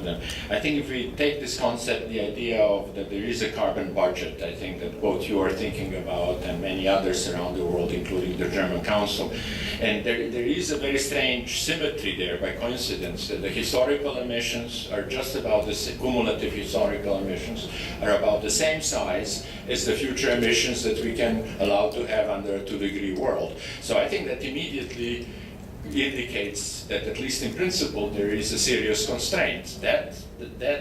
of them. I think if we take this concept, the idea of that there is a carbon budget, I think that both you are thinking about and many others around the world, including the German Council, and there is a very strange symmetry there by coincidence that the historical emissions are just about the cumulative historical emissions are about the same size as the future emissions that we can allow to have under a 2-degree world. So I think that immediately indicates that, at least in principle, there is a serious constraint. That,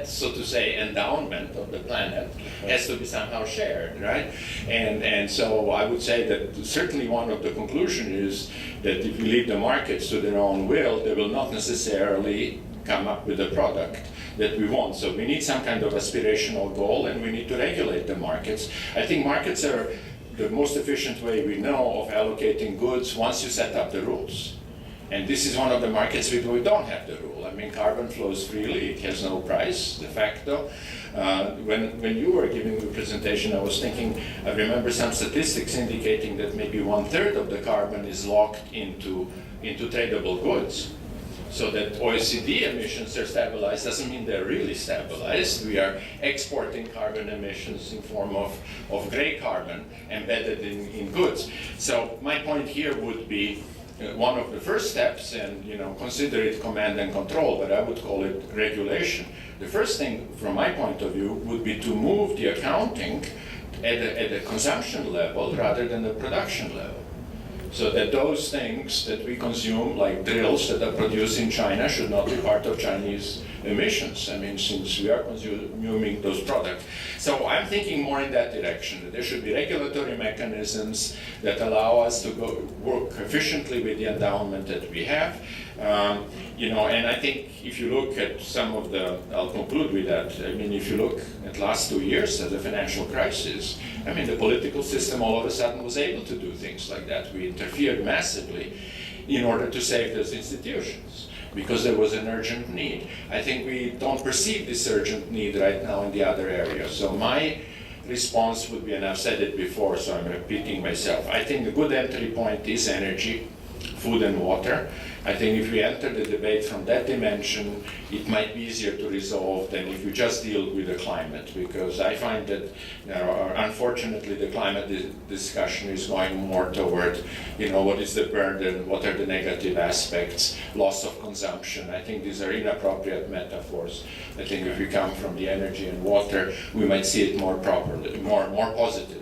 so to say, endowment of the planet has to be somehow shared, right? And so I would say that certainly one of the conclusions is that if we leave the markets to their own will, they will not necessarily come up with a product that we want. So we need some kind of aspirational goal, and we need to regulate the markets. I think markets are the most efficient way we know of allocating goods once you set up the rules. And this is one of the markets where we don't have the rule. I mean, carbon flows freely, it has no price, de facto. When you were giving the presentation, I was thinking, I remember some statistics indicating that maybe 1/3 of the carbon is locked into tradable goods. So that OECD emissions are stabilized doesn't mean they're really stabilized. We are exporting carbon emissions in form of gray carbon embedded in goods. So my point here would be one of the first steps, and consider it command and control, but I would call it regulation. The first thing from my point of view would be to move the accounting at a consumption level rather than the production level. So that those things that we consume, like drills that are produced in China, should not be part of Chinese emissions. I mean, since we are consuming those products. So I'm thinking more in that direction, that there should be regulatory mechanisms that allow us to work efficiently with the endowment that we have. And I think if you look at some of I'll conclude with that, I mean, if you look at last 2 years of the financial crisis, I mean, the political system all of a sudden was able to do things like that. We interfered massively in order to save those institutions, because there was an urgent need. I think we don't perceive this urgent need right now in the other areas. So my response would be, and I've said it before, so I'm repeating myself, I think a good entry point is energy, food and water. I think if we enter the debate from that dimension, it might be easier to resolve than if we just deal with the climate, because I find that, unfortunately, the climate discussion is going more toward, what is the burden, what are the negative aspects, loss of consumption. I think these are inappropriate metaphors. I think if we come from the energy and water, we might see it more properly, more positive.